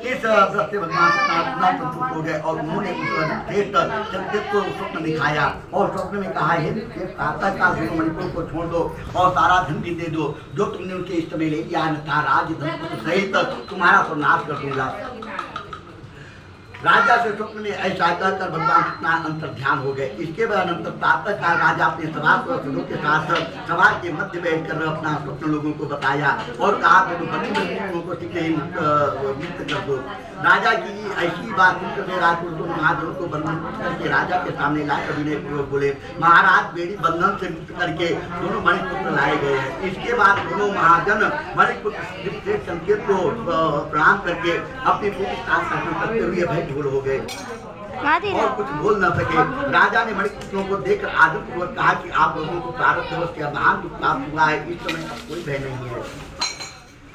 इस व्रत से भगवान सत्यनारायण संतुष्ट हो गए और उन्होंने श्रेष्ठ चरित्र को स्वप्न दिखाया और स्वप्न में कहा है प्रातः काल मणिपुर को छोड़ दो और सारा धन भी दे दो जो तुमने उनके इष्ट में ले लिया था राज धन सहित तुम्हारा तो नाश कर दूंगा। राजा से स्वप्न में ऐसा कहकर भगवान सत्यनारायण अंतर ध्यान हो गए। इसके बाद अंतर प्रातः काल राजा अपने सभासदों के साथ सभा के मध्य बैठकर अपना स्वप्न लोगों को बताया और कहा कि लोगों को शीघ्र ही मुक्त कर दो। राजा की ऐसी बात सुनकर राजपुरुषों ने महाजनों को बंधन करके राजा के सामने लाए। अभिनय पूर्वक बोले महाराज बेड़ी बंधन से मुक्त करके दोनों मणिपुत्र लाए गए हैं। इसके बाद दोनों महाजन मणिपुत्र संकेत को प्रणाम करके अपनी पूरी स्थान करते हुए भय ढोल हो गए और कुछ बोल न सके। राजा ने मणिपुत्रों को देखकर आदरपूर्वक कहा कि आप लोगों को प्रारब्ध दिवस के महान दुख प्राप्त हुआ है, इस समय अब कोई भय नहीं है।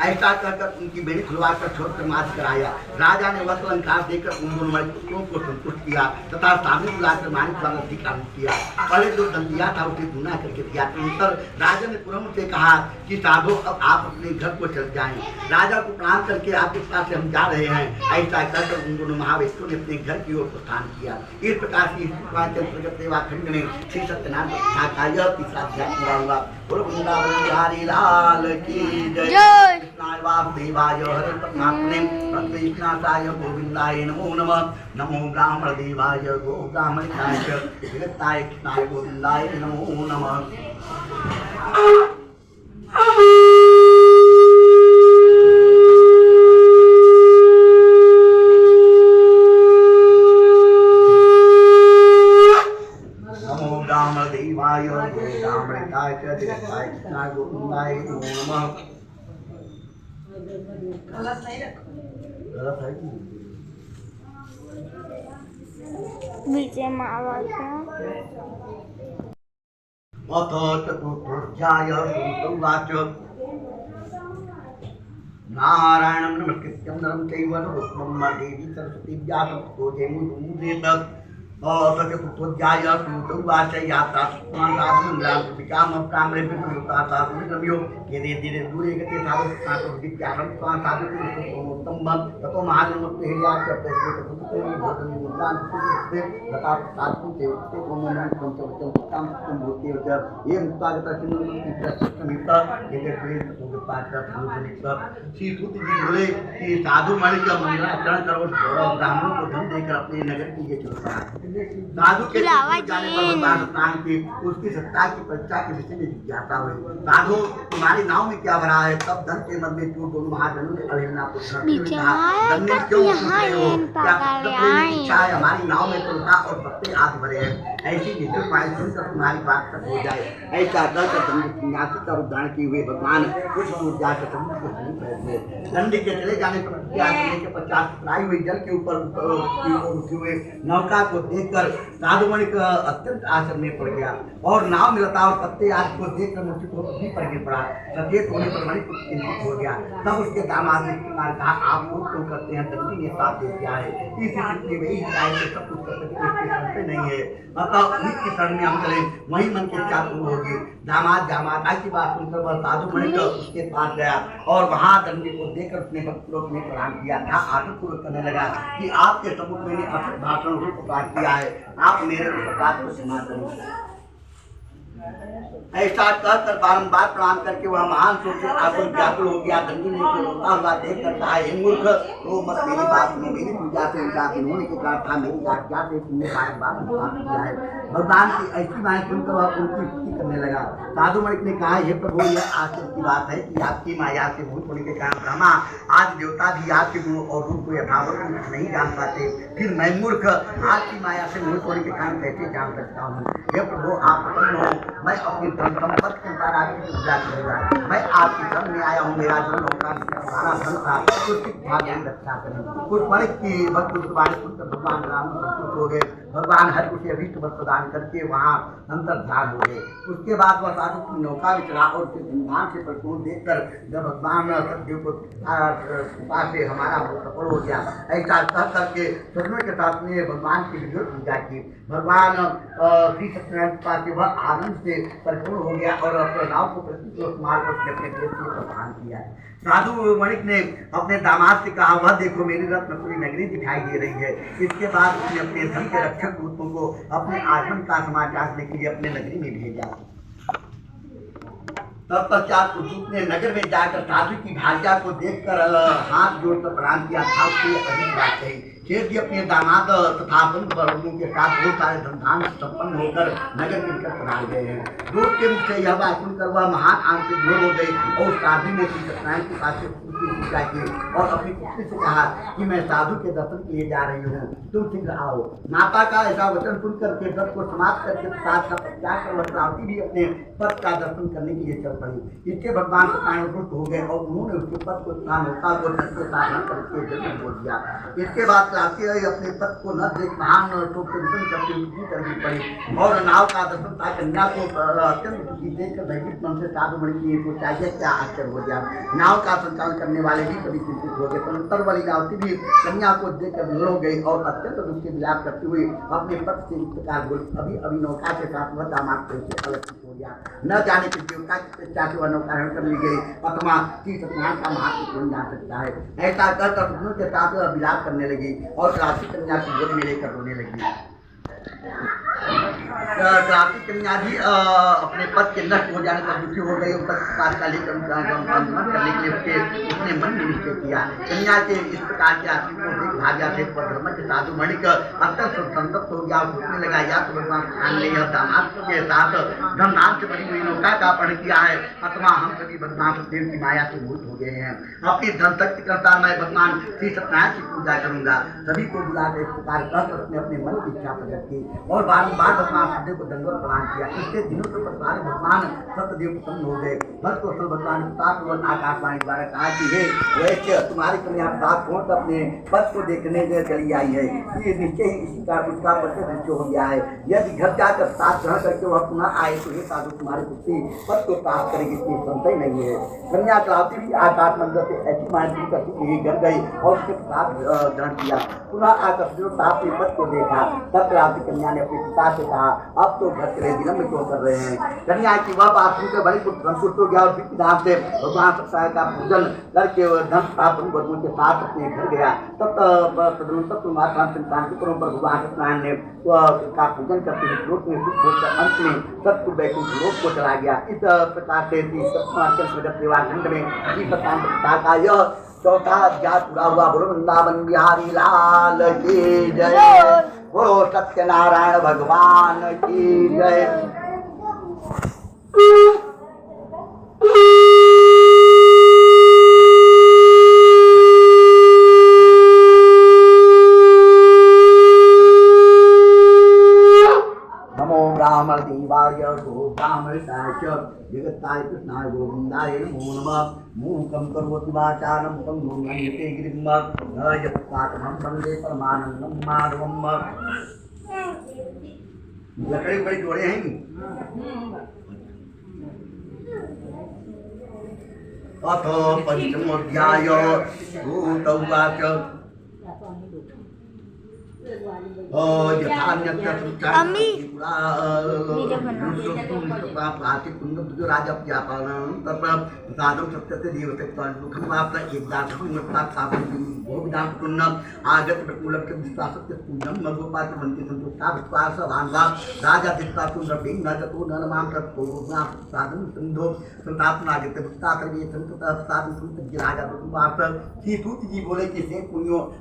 ऐसा कहकर उनकी बेड़ी खुलवाकर छोड़ कर मार्च कराया। राजा ने वस्त्र अलंकार देकर उन दोनों मणिपुत्रों को संतुष्ट किया तथा सामने बुलाकर मानिक वाला अधिकार किया। पहले जो दंड दिया था उसे गुना करके दिया। अंतर राजा ने पुरम से कहा कि साधु अब आप अपने घर को चल जाएं। राजा को प्रणाम करके आपके पास से हम जा रहे हैं। ऐसा कहकर उन दोनों महावेशों ने अपने घर की ओर प्रस्थान किया। इस प्रकार से सेवा खंड में श्री सत्यनारायण का यह तीसरा अध्याय पूरा हुआ। वृंदावन लाल की जय। वासुदेवाय हरे परमात्मने कृष्णाय गोविंदाय नमो नमः। नमो ब्राह्मण देवाय गो ब्राह्मणाय जगताय कृष्णाय गोविंदाय नमो नमः। नमो ब्राह्मण देवाय गो ब्राह्मणाय जगताय कृष्णाय गोविंदाय नमो नमः। नीचे महाभारत अथ चतुर्थोऽध्याय श्रीवाच नारायणं नमस्कृत्यं नरं चैव नरोत्तमं देवी सरस्वती व्यासं ततो जयमुदीरयेत्। चतुर्थोऽध्याय श्रीवाच यात्रा कामरे विप्रयो यदि धीरे दूरे गते साधु विद्यासं साधु ततो महाजनमस्ते बोले कि साधु मणि का मंगलाचरण करो ब्राह्मणों को धन देकर अपने नगर के लिए चलता है। साधु के जाने पर भगवान सत्यनारायण की उसकी सत्ता की परीक्षा के विषय में जिज्ञासा हुई। साधु तुम्हारी नाव में क्या भरा है? तब धन के मत में चूर दोनों महाजनों ने अवहेलना पूछा धन में क्यों इच्छा है? हमारी नाव में तो था और पत्ते आग भरे हैं। ऐसी निश्चित माई सुनकर तुम्हारी बात तक हो जाए। ऐसा कहकर सन्यासी का उद्धारण किए हुए भगवान कुछ दूर जाकर समुद्र के समीप बैठे। दंडी के चले जाने पर के पश्चात फ्राई हुई जल के ऊपर उठे हुए नौका को देखकर साधुमणि का अत्यंत आश्चर्य पड़ गया और नाव में लता और पत्ते आदि को देखकर मूर्छित होकर भी पर गिर पड़ा। सचेत होने पर मणि कुछ चिंतित हो गया। तब उसके दामाद ने कहा आप लोग क्यों करते हैं? दंडी ने साथ दे दिया है। इस स्थिति में वही सब कुछ करते नहीं है। अतः उन्हीं की शरण में हम चले, वही मन की इच्छा पूर्ण होगी। दामाद की बात सुनकर वह साधुमणि का उसके पास गया और वहां दंडी को देखकर उसने भक्तपूर्वक में प्रणाम किया था। आदरपूर्वक करने लगा कि आपके सम्मुख मैंने अक्षर भाषण रूप प्रकार किया है, आप मेरे उपकार को क्षमा करें। ऐसा कहकर बारंबार प्रणाम करके वह महान शोक से आकुल व्याकुल हो गया। दंडी ने उसे रोता हुआ देख कर कहा हे मूर्ख, तो मत मेरी बात में मेरी पूजा से इनकार होने के कारण था। मेरी आज्ञा से तुमने बारंबार अनुसार किया है। भगवान की ऐसी बात सुनकर वह उनकी स्तुति करने लगा। साधुमणि ने कहा हे प्रभु, यह आश्चर्य की बात है कि आपकी माया से भूत होने के कारण ब्रह्मा आज देवता भी आपके गुण और रूप को यथावत नहीं जान पाते, फिर मैं मूर्ख आपकी माया से भूत होने के कारण कैसे जान सकता हूँ? हे प्रभु, आप प्रसन्न हो, मैं अपनी संपत्ति के द्वारा आपकी पूजा करूंगा। मैं आपकी शरण में आया हूँ। मेरा जन्म होगा सारा धन था, उसकी भाग्य रक्षा करें। कुछ वर्ष की वक्त सुनकर भगवान राम संतुष्ट हो गए। भगवान हर उसे अभीष्ट वर प्रदान करके वहाँ अंतर ध्यान हो गए। उसके बाद वह साधु की नौका में चला और उसे धनधान से परिपूर्ण देखकर जब भगवान सतदेव को कृपा से हमारा सफल हो गया, ऐसा कह करके सदनों के साथ में भगवान की विधिवत पूजा की। भगवान श्री सत्यनारायण कृपा से वह आनंद से परिपूर्ण पूर्ण हो गया और प्रदाव को कुमार को अपने देश में प्रदान किया है। साधु वणिक ने अपने दामाद से कहा, वह देखो मेरी रत्नपुरी नगरी दिखाई दे रही है। इसके बाद उसने अपने धन के रक्षक दूतों को अपने आगमन का समाचार देने के लिए अपने नगरी में भेजा। तत्पश्चात दूत ने नगर में जाकर साधु की भार्या को देखकर हाथ जोड़कर प्रणाम किया था। उसकी अधिक बात कही। शेष जी अपने दामाद तथा बंधु के साथ बहुत सारे धनधान संपन्न होकर नगर के निकट पधार गए हैं। दूत के मुख से यह बात सुनकर वह महान आनंद से दूर हो गई और साधु ने श्री सत्यनारायण के पास पूजा की और अपनी पुत्री से कहा कि मैं साधु के दर्शन के लिए जा रही हूँ, तुम शीघ्र आओ। माता का ऐसा वचन सुनकर के व्रत को समाप्त करके साथ का त्याग कर वस्त्रावती भी अपने पद का दर्शन करने के लिए चल पड़ी। इसके भगवान सत्यनारायण रुष्ट हो गए और उन्होंने उसके पद को स्थान होता को के साधन करके जन्म बोल दिया। इसके बाद अपने पद को न देख महान शोक से विचन करके मृत्यु करनी पड़ी और नाव का दर्शन था। कन्या को अत्यंत दुखी देखकर भयभीत मन से साधु मणि की सोचा क्या आश्चर्य हो गया। नाव का संचालन करने वाले भी सभी चिंतित हो गए। तदनंतर वाली नावती भी कन्या को देखकर विवल हो गई और अत्यंत दुख से विलाप करती हुई अपने पद से इस प्रकार बोली, अभी अभी नौका के साथ वह दामाद से अलग हो गया। न जाने किस देवता की इच्छा से वह नौका कर ली गई अथवा श्री सत्यनारायण का महत्व कौन जान सकता है। ऐसा कहकर दोनों के साथ विलाप करने लगी और क्रांति कन्या की गोद में लेकर रोने लगी। क्रांति कन्या भी अपने पद के नष्ट हो जाने पर दुखी हो गई। पद का लेकर करने के लिए उसने मन में निश्चय किया। कन्या के इस प्रकार के आदमी को देख भाग्या से धर्म के साधु मणिक अत्यंत संतप्त हो गया और सोचने लगा, या तो भगवान खान ने यह दामाद के साथ धनधान से बनी हुई नौका का अपहरण किया है अथवा हम सभी भगवान सत्यदेव की माया से भूत हो गए हैं। अपनी धन शक्ति करता मैं भगवान श्री सत्यनारायण की पूजा करूंगा। सभी को बुलाकर इस प्रकार कहकर उसने अपने मन की इच्छा प्रकट की और बारंबार भगवान सत्यदेव को दंडवत प्रणाम किया। इसके दिनों के प्रकार भगवान सत्यदेव प्रसन्न हो गए। भक्त कौशल भगवान आकाशवाणी द्वारा कहा कि हे वैश्य, तुम्हारी कन्या प्राप्त होकर अपने पद को देखने के चली आई है। ये निश्चय ही इसी का उसका पद निश्चय हो गया है। यदि घर जाकर साथ ग्रहण करके वह पुनः आए तो ये साधु तुम्हारी पुत्री पद को प्राप्त करेगी, इसकी संशय नहीं है। कन्या क्रांति भी आकाश मंदिर से ऐसी मानसिक करती घर गई और उसके साथ ग्रहण किया। पुनः आकर साथ में पद को देखा। तब क्रांति कन्या ने अपने पिता से कहा, अब तो घर के लिए विलम्ब क्यों कर रहे हैं। कन्या की वह बात सुनकर बड़ी संतुष्ट हो गया और नाम से भगवान सत्यनारायण का पूजन करके धन प्राप्त के साथ अपने घर गया। तब पर भगवान सत्यनारायण ने का पूजन करते हुए श्लोक में दुख होकर अंत में सत्य वैकुंठ लोक को चला गया। इस प्रकार से सेवाखंड में श्री सत्यनारायण का यह चौथा अध्याय पूरा हुआ। वृंदावन बिहारी लाल की जय, बोलो सत्यनारायण भगवान की जय। नमो ब्राह्मण देवाय गो ब्राह्मणाय च जगत्ताय कृष्णाय गोविंदाय नमो नमः। मूकं करोति वाचालं पंगुं लंघयते गिरिं यत्पाठं वन्दे परमानन्दं माधवम्। लकड़ी बड़ी जोड़े हैं। अथ पंचमोऽध्याय भूत उवाच जी बोले कि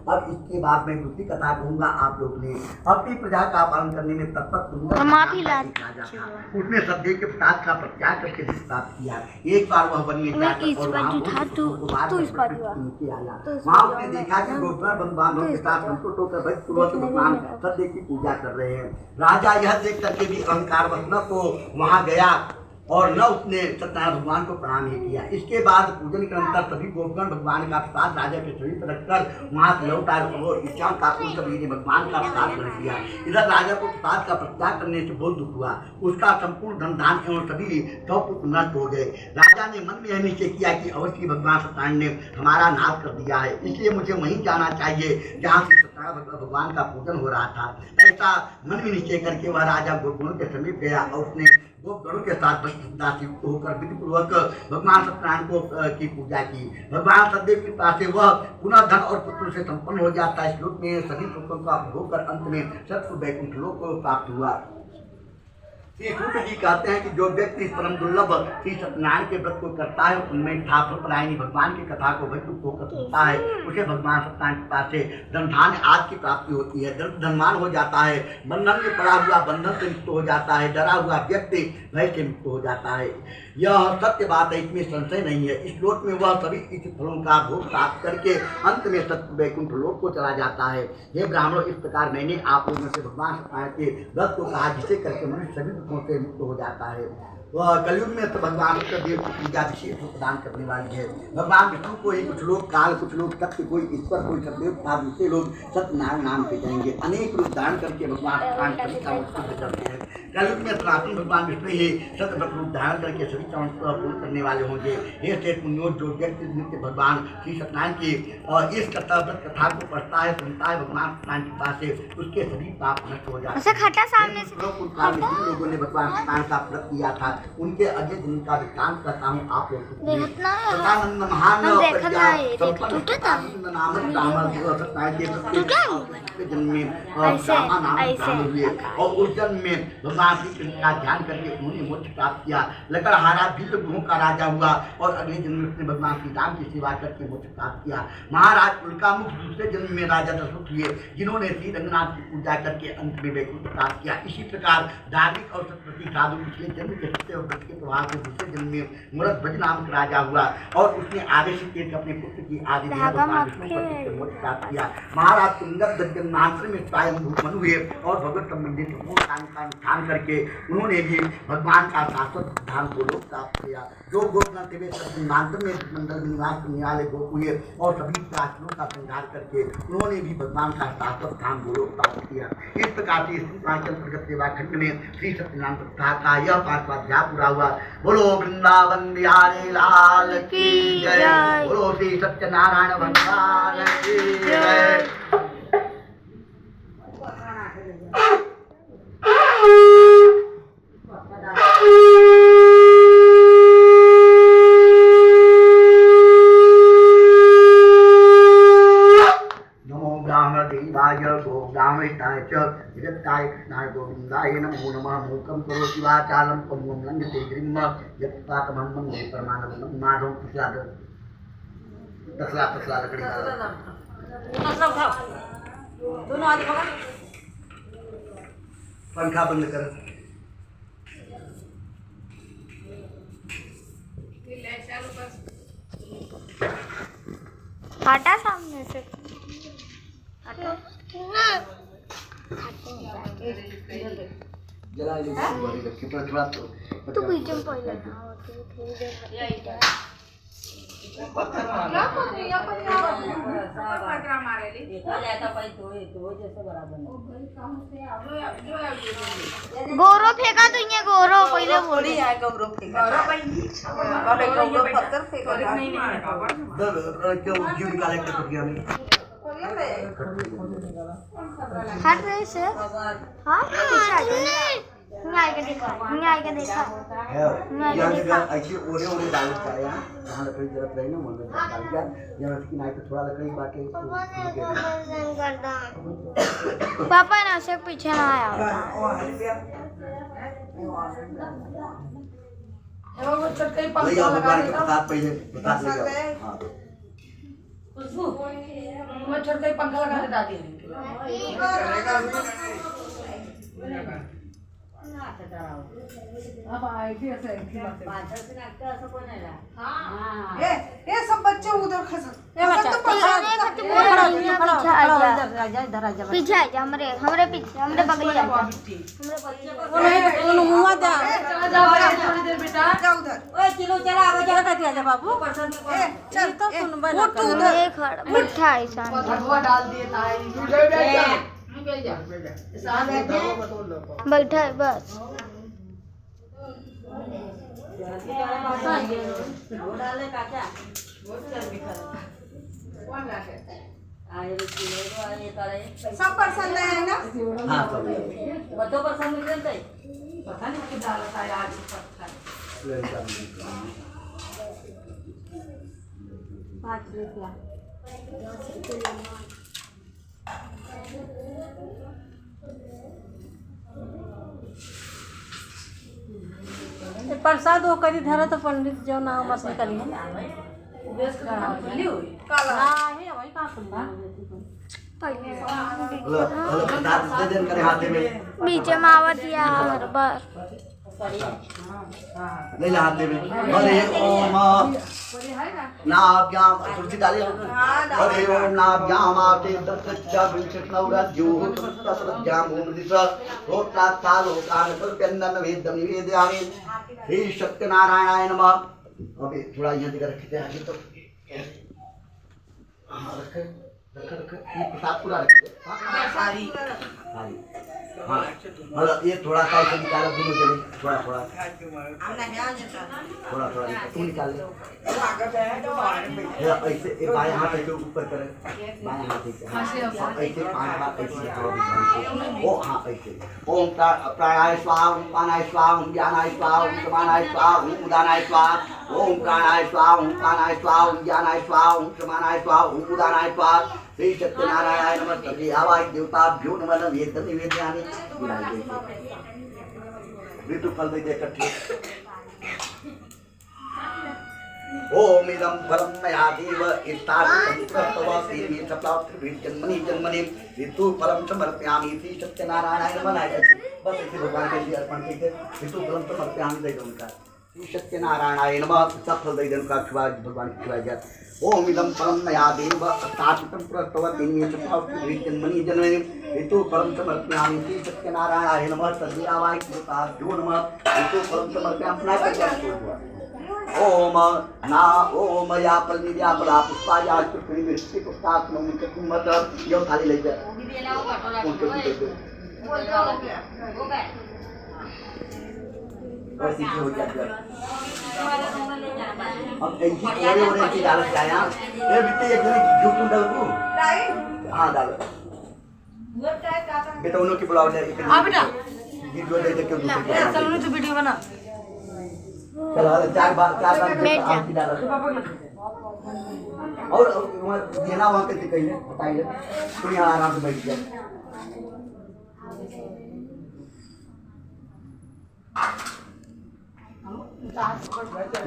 अब इसके बाद मैं दूसरी कथा कहूँगा। आप लोग ने अपनी प्रजा का पालन करने में तत्पर उसने सत्य के प्रसाद का प्रत्याग करके प्राप्त किया। एक बार वह बनी वहाँ उसने देखा कि बंधुओं के साथ संतुष्ट होकर भगवान सत्य की पूजा कर रहे हैं। राजा यह देख करके भी अहंकार न तो वहाँ गया और न उसने सत्यनारायण भगवान को प्रणाम ही किया। इसके बाद पूजन के अंतर सभी गोपगण भगवान का प्रसाद राजा के शरीर पर रखकर वहाँ से लौट आए और इच्छाओं का उन सभी ने भगवान का प्रसाद ग्रहण किया। इधर राजा को प्रसाद का प्रत्याग करने से बहुत दुख हुआ। उसका संपूर्ण धन धान एवं सभी पुत्र नष्ट हो गए। राजा ने मन में यह निश्चय किया कि अवश्य भगवान सत्यनारायण ने हमारा नाश कर दिया है, इसलिए मुझे वहीं जाना चाहिए जहाँ से सत्यनारायण भगवान का पूजन हो रहा था। ऐसा मन में निश्चय करके वह राजा गोकुलों के समीप गया और उसने खूब गणों के साथ दासी होकर विधि पूर्वक भगवान सत्यनारायण को की पूजा की। भगवान सदैव की कृपा से वह पुनः धन और पुत्र से संपन्न हो जाता है। श्लोक में सभी सुखों का भोग कर अंत में सत्य वैकुंठ लोक को प्राप्त हुआ। श्री सूत्र जी कहते हैं कि जो व्यक्ति इस परम दुर्लभ श्री सत्यनारायण के व्रत को करता है, उनमें ठाकुर परायणी भगवान की कथा को वैकुंठ होकर सुनता है, उसे भगवान सत्यनारायण के पास से धन धान्य आदि की प्राप्ति होती है। धनवान हो जाता है, बंधन में पड़ा हुआ बंधन से मुक्त हो जाता है, डरा हुआ व्यक्ति भय से मुक्त हो जाता है। यह सत्य बात है, इसमें संशय नहीं है। इस श्लोक में वह सभी इस फलों का भोग प्राप्त करके अंत में सत्य वैकुंठ लोक को चला जाता है। हे ब्राह्मणों, इस प्रकार मैंने आप लोगों से भगवान सत्यनारायण के व्रत को कहा, जिसे करके मनुष्य सभी दुखों से मुक्त हो जाता है। वह कलयुग में तो भगवान देव की पूजा विशेष रूप प्रदान करने वाली है। भगवान विष्णु को ही कुछ लोग काल, कुछ लोग सत्य, कोई ईश्वर, कोई सतदेव था, दूसरे लोग सत्यनारायण नाम से जाएंगे। अनेक रूप धारण करके भगवान सत्यनारायण सभी काम सिद्ध करते हैं। कलयुग में सनातन भगवान विष्णु ही सत्य रूप धारण करके सभी काम पूर्ण करने वाले होंगे। ये श्रेष्ठ मुनियों, जो व्यक्ति नित्य भगवान श्री सत्यनारायण की इस कथा को पढ़ता है, सुनता है, भगवान सत्यनारायण की कृपा से उसके सभी पाप नष्ट हो जाते हैं। लोगों ने भगवान सत्यनारायण का व्रत किया था, उनके अगले दिन का वृत्तांत करता हूँ आप लोग को। और उस जन्म में भगवान श्री कृष्ण का ध्यान करके उन्होंने मोक्ष प्राप्त किया। लकड़हारा भिल्ल ग्रहों का राजा हुआ और अगले जन्म में उसने भगवान श्री राम की सेवा करके मोक्ष प्राप्त किया। महाराज उल्कामुख दूसरे जन्म में राजा दशरथ हुए, जिन्होंने श्री रंगनाथ की पूजा करके अंत में वैकुंठ प्राप्त किया। इसी प्रकार धार्मिक और सत्प्रति साधु पिछले जन्म के सत्य और व्रत के प्रभाव से दूसरे जन्म में मूरत नाम का राजा हुआ और उसने आगे से अपने पुत्र की आदि मोक्ष प्राप्त किया। महाराज तुंगभ जन्मांतर में स्वयं मनु हुए और भगवत संबंधित का अनुष्ठान करके उन्होंने भी भगवान का शाश्वत धाम गोलोक प्राप्त किया। जो गोपनाथ जन्मांतर में मंडल निवास करने वाले गोप हुए और सभी प्राचीनों का संहार करके उन्होंने भी भगवान का शाश्वत धाम गोलोक प्राप्त किया। इस प्रकार से प्रगत सेवा खंड में श्री सत्यनारायण कथा का यह पाठवाध्याय पूरा हुआ। बोलो वृंदावन बिहारी लाल की जय, बोलो श्री सत्यनारायण भगवान की जय। गोब्राह्मणाय च जगत्ताय कृष्णाय गोविन्दाय नमो नमः। मूकं करोति वाचालं पङ्गुं लङ्घयते गिरिं यत्पातमहं वन्दे परमानन्दं। माधवं तसला लकड़ी पंखा बंद कर। हटा सामने से, हटा जला ले थोड़ा तो बीच में पहले ना होती थोड़ी देर गौरव फेंका तो ये गौरव पहले बोली है। गौरव फेंका पत्थर फेंका क्यों क्यों निकाले के तो में हट रहे से हां न्याय के देखा ऐसे ओरे डाल दिया। जहाँ लकड़ी जरूरत रही ना मन डाल दिया। यहाँ की नाई पे थोड़ा लकड़ी बाटे पापा ना से पीछे ना आया भैया भगवान के प्रसाद पहले प्रसाद ले जाओ। खुशबू वो छोड़ के पंखा लगा के दादी अब आई थी ऐसे ये सब बच्चे उधर खसक पीछे आ जा हमरे पीछे हमरे बगल आ जा हुआ जा थोड़ी देर बेटा जा उधर ओए चलो चला आगे चला करती आ जा बाबू चल तो सुन बना उधर बैठा ऐसा भगवा डाल दिए ताई बैठा है बस। सब पसंद है ना? हाँ सब बच्चों पसंद है पता नहीं कि डालता है आज पत्थर 5 रुपया प्रसाद वो करी धरा तो पंडित जो नाम मस्त करी है ना है वही कहाँ खुलना बीच में आवत या हर बार ले ला हाथ में हरे ओम नाभ्याम तुलसी डाले हरे ओम नाभ्याम आते दत्तच्चा विंशतिनवराज्यो तस्रज्ञाम ओम दिशा रोत्रात्था लोकान सर्वन्नन वेदम निवेदयामि श्री सत्यनारायणाय नमः। अबे थोड़ा यहाँ दिखा रखते हैं आगे तो हाँ रखे ये प्रसाद पूरा रखिए सारी हाँ मतलब ये थोड़ा सा इसे निकालो दोनों जने थोड़ा थोड़ा थोड़ा थोड़ा तू निकाल ले ऐसे ये बाएं हाथ ऐसे ऊपर करे बाएं हाथ ऐसे ऐसे पांच हाथ ऐसे दिखाओ भगवान को ओ हाँ ऐसे ओम प्राणाय स्वाहा ओम पानाय स्वाहा ओम ज्ञानाय स्वाहा ओम समानाय स्वाहा ओम उदानाय स्वाहा ओम प्राणाय स्वाहा ओम पानाय स्वाहा ओम ज्ञानाय स्वाहा ओम समानाय स्वाहा ओम उदानाय स्वाहा श्री सत्यनारायण नमः तभी आवाज देवताभ्यो नमः वेद निवेदयामि ऋतु फल दे इकट्ठे ओम इदं फलं मया देव इत्तादि सप्ताह जन्मनि जन्मनि ऋतु फलं समर्पयामि श्री सत्यनारायण नमः। बस ऐसे भगवान के लिए अर्पण करके ऋतु फलं समर्पयामि दे दो उनका श्री सत्यनारायण नमः। सब फल दे दो उनका खिलाया भगवान को खिलाया जाए। ओम इदं फलं मया देव स्थापितं प्रतवतिन्ये सप्ताह जन्मनि जन्मनि ऋतु फलं समर्पयामि श्री सत्यनारायणाय नमः तभी आवाय देवताभ्यो नमः ऋतु फलं समर्पयामि पुनः करके ओम ना ओम या पलनिया पला पुष्पाया चुक्री विष्टि पुष्पाक नमः कुमत यो थाली ले जा और सीधे हो जाएगा। अब एक ही ओरे की डाल के आया ये बिट्टी एक दिन झूठ डाल को हां डाल बेटा उन्हों की बुलाओ ले हां बेटा वीडियो दे क्यों दूसरे चलो ना तो वीडियो बना चलो चार बार आप की डाल और देना वहां पे कहीं बताइए तो यहां आराम से बैठ जाए।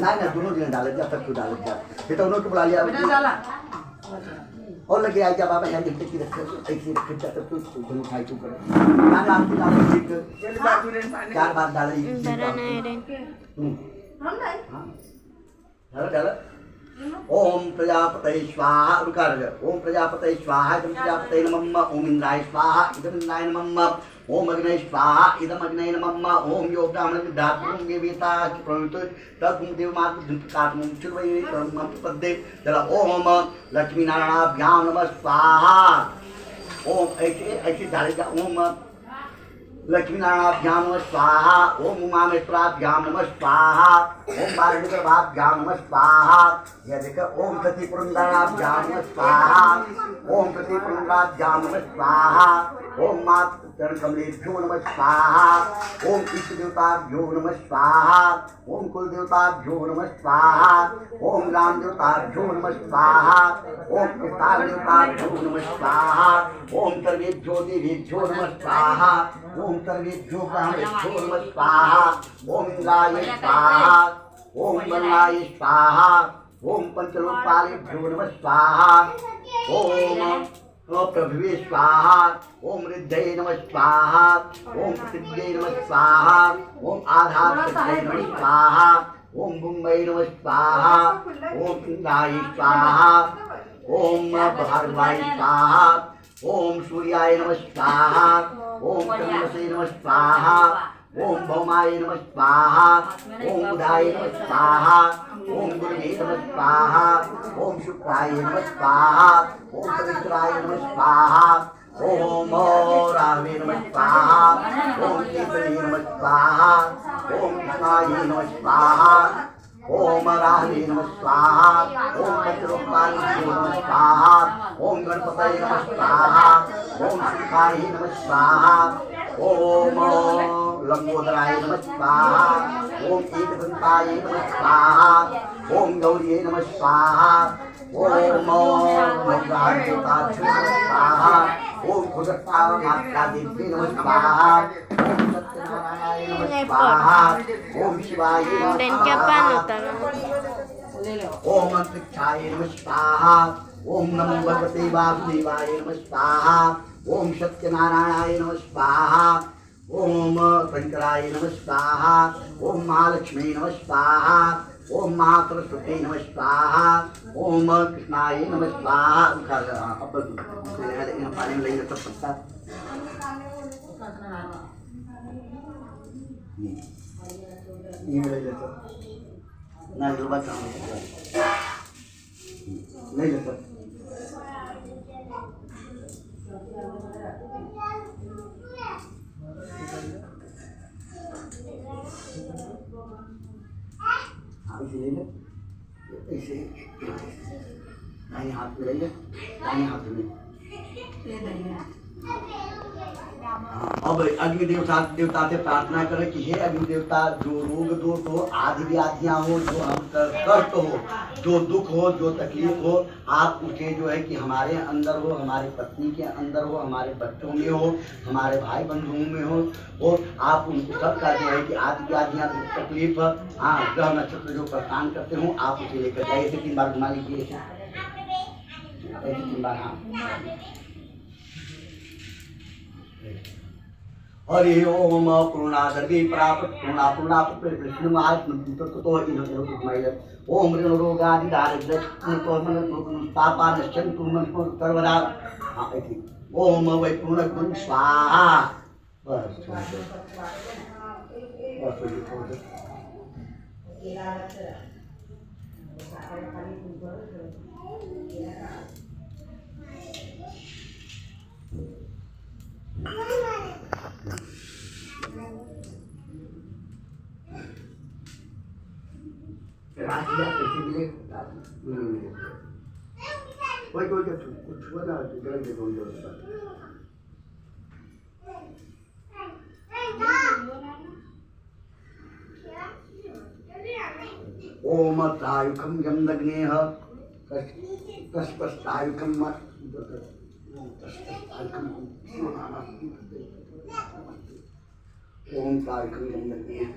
ना दोनों दिन डाले जा तक डाले जा बेटा उन्होंने बुला लिया डाला और लगे आई जा बाबा यहाँ देखते की रखे ऐसे रखे जाते तो दोनों खाई तो करे ना नाम की डाले ठीक 4 बार डाले हम नहीं डाला ओम प्रजापतये स्वाहा रुकार ओम प्रजापतये स्वाहा इदं प्रजापतये नमः ओम इंद्राय स्वाहा इदं इंद्राय नमः ओम अग्नये स्वाहा इदं अग्नये नमः ओम यो ब्राह्मण धातुं देवता प्रणुत तद् देवमातु धुतकात्मं चिर्वै कर्मं पद्दे चला ओम लक्ष्मी नारायणाभ्यां नमः स्वाहा ओम ऐसे डालेगा ओम लक्ष्मी नारायणाभ्यां नमः स्वाहा ओम उमामेश्वराभ्यां नमः स्वाहा ओम बालगर्भाभ्यां नमः स्वाहा यह देखो ओम सती पुरंदराभ्यां नमः स्वाहा ओम सती पुरंदराभ्यां नमः स्वाहा ओम मात चरण कमलेभ्यो नमः स्वाहा ओम इष्ट देवताभ्यो नमः स्वाहा ओम कुल देवताभ्यो नमः स्वाहा ओम राम देवताभ्यो नमः स्वाहा ओम पितार देवताभ्यो नमः स्वाहा ओम सर्वेभ्यो देवेभ्यो नमः स्वाहा ओम सर्वेभ्यो ब्राह्मणेभ्यो नमः स्वाहा ओम इंद्राय स्वाहा ओम वरुणाय स्वाहा ओम पंचलोकपालेभ्यो नमः स्वाहा ओम प्रभुवे स्वाहा ओम रिद्धये नमः स्वाहा ओम पृथिव्यै नमः स्वाहा ओम आधारशक्तये नमः स्वाहा ओम बुम्बये नमः स्वाहा ओम इंद्राय स्वाहा ओम भार्गवाय स्वाहा ओम सूर्याय नमः स्वाहा ओम चंद्रसे नमः स्वाहा ओम भौमाय नमः स्वाहा ओम बुधाय नमः स्वाहा ओम गुरुवे नमः स्वाहा ओम शुक्राय नमः स्वाहा ओम शनिश्चराय नमः स्वाहा ओम राहवे नमः स्वाहा ओम केतवे नमः स्वाहा ओम कृष्णाय नमः स्वाहा ओम राहवे नमः स्वाहा ओम पंचलोकपालेभ्यो नमः स्वाहा ओम गणपतये नमः स्वाहा ओम सुखाय नमः स्वाहा ओम लंबोदराय नमः स्वाहा ओम एकदंताय नमः स्वाहा ओम गौरीये नमः स्वाहा ओम गंगादेवताभ्यो नमः स्वाहा ओम भुजत्तामात्रादेव्यै नमः स्वाहा ओम सत्यनारायणाय नमः स्वाहा ओम शिवाय नमः Dan kapan स्वाहा utang? ओम अंतरिक्षाय नमः स्वाहा ओम नमो भगवते वासुदेवाय नमः स्वाहा ओम सत्यनारायणाय नमः स्वाहा ओम शंकराय नमः स्वाहा ओम महालक्ष्मी नमः स्वाहा ओम महासरस्वती नमः स्वाहा ओम कृष्णाय नमः स्वाहा अब पानी में लेंगे सब पत्ता ये ले लेते ना जो बात ले लेते ऐसे ले ले ऐसे दाहिने हाथ में ले ले दाहिने हाथ में अब अग्नि देवता से प्रार्थना करें कि हे अग्नि देवता जो रोग दोष हो आदि व्याधियां हो जो हम कष्ट हो जो दुख हो जो तकलीफ हो आप उसे जो है कि हमारे अंदर हो हमारे पत्नी के अंदर हो हमारे बच्चों में हो हमारे भाई बंधुओं में हो और आप उनको सबका जो है कि आदि व्याधियां दुख तकलीफ हाँ ग्रह नक्षत्र जो परेशान करते हो आप उसे लेकर जाइए ऐसे 3 बार घुमा लीजिए ऐसे 3 बार हाँ हरि ओम पूर्णादर्गे प्राप्त पूर्णापूर्णाप विष्णु आज तो ओम ऋण रोगादि दारिद्र्य तो मन पापा नश्यन्तु मन सर्वदा हां ऐसे ओम वै पूर्ण स्वाहा बस कोई कुछ हुआ ना गलत देखो ओम तायुकम यम दग्नेह तस्पस्तायुकम ओम तायुकम यम दग्नेह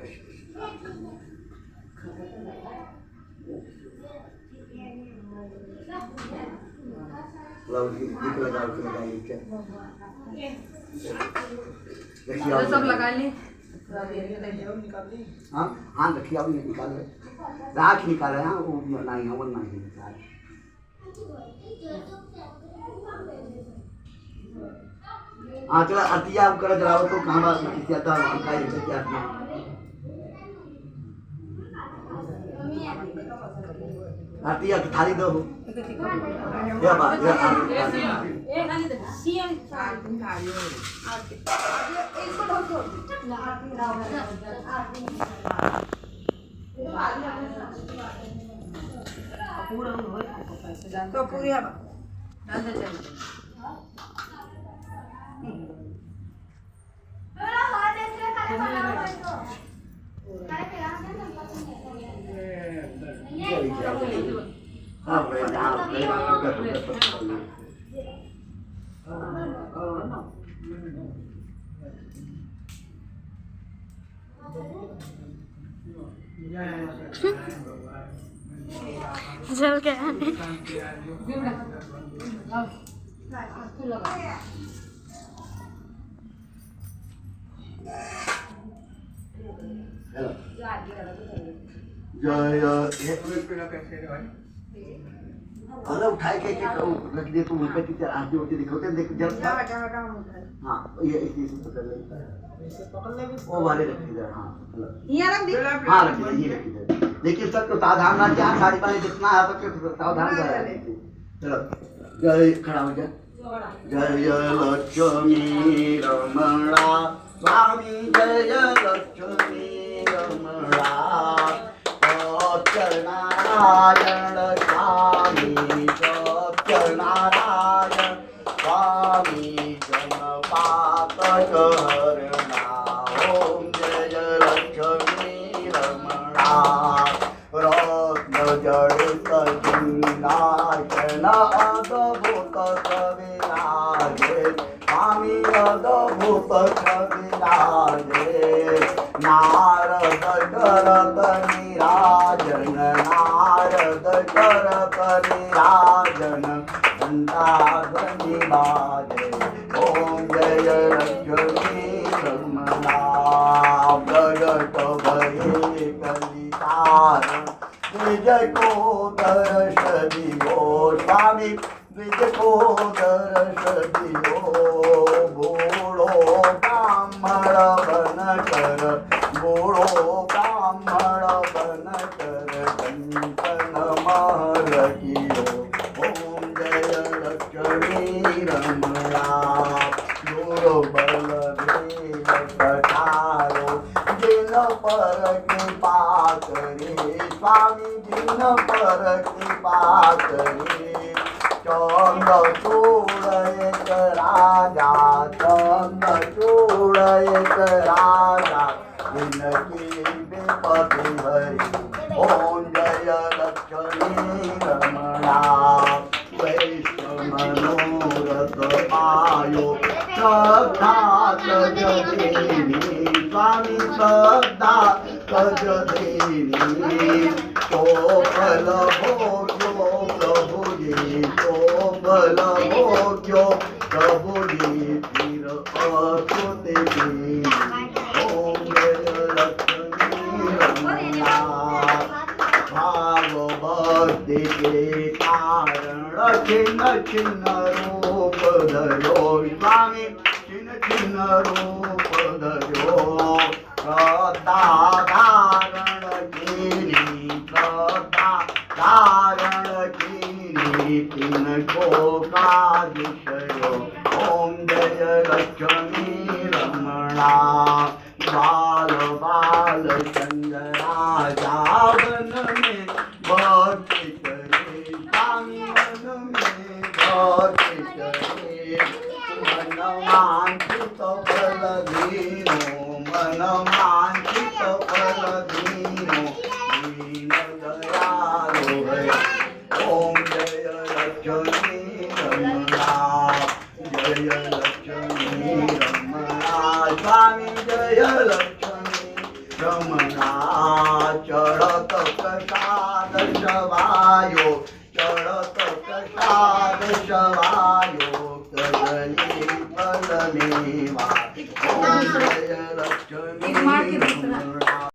सब लगा ली हाँ हाँ रखिए अभी निकाल रहे राख निकाल रहे हैं वो नहीं हवन नहीं निकाल हाँ चला अतिया कर जलाओ तो कहाँ बात किसी आता है क्या आरतिया की थाली दो क्या बात ये खाली दे सीएम इसको दो तो पूरी अब डाल दे चल हाँ भाई हाँ जल गया उठाए के रख दिए तो उनका टीचर आरती होती दिखाते देख जब हाँ ये इसी से पकड़ ले वो वाले रख दीजिए हाँ ये रख दे हाँ रख दीजिए ये रख दीजिए देखिए सब तो सावधान ना क्या सारी बातें जितना है तो सावधान कर चलो जय खड़ा हो जा जय लक्ष्मी रमणा स्वामी जय लक्ष्मी रमणा सत्यनारायण स्वामी सत्यनारायण स्वामी जन पातक हरणा ओम विलासन अद्भुत कविराजे स्वामी अद्भुत कविराजे नारद करत निराजन नारद करत निराजन घंटाध्वनि बाजे ओम जय लक्ष्मी रमणा प्रगट भये कलितार द्विज को दर्श दियो स्वामी द्विज को दर्श दियो बूढ़ो ब्राह्मण बन कर बूढ़ो ब्राह्मण बन कर कंचन महर कियो ओम जय लक्ष्मी रमणा दुर्बल वेद कटारो जिन पर कृपा करे स्वामी जिन पर कृपा करे चंद्रचूड़ एक राजा चंद्रचूड़ एक राजा इनकी विपत्ति हरि ओम जय लक्ष्मी रमणा वैष्णव मनोरथ पायो श्रद्धा तज देनी स्वामी श्रद्धा तज देनी तो फल भोग्यो प्रभुजी तो फल भोग्यो प्रभुजी फिर अस्तुति ओम जय लक्ष्मी रमणा भाव भक्ति के कारण छिन्न छिन्न रूप धरो स्वामी छिन्न छिन्न रूप धरो श्रद्धा धारण कीनी श्रद्धा धारण कीनी तिनको कादिशयो ओम जय लक्ष्मी रमणा बाल बाल चंद्राजा वन में भक्ति करे स्वामी वन में भक्ति करे मन वांछित फल दीनो मन वांछित फल दीनो दीन दयालु है ओम जय लक्ष्मी रमणा जय लक्ष्मी रमणा स्वामी जय लक्ष्मी रमणा चढ़त प्रसाद शवायो चढ़त प्रसाद शवायो कदली फल मेवा ओम जय लक्ष्मी रमणा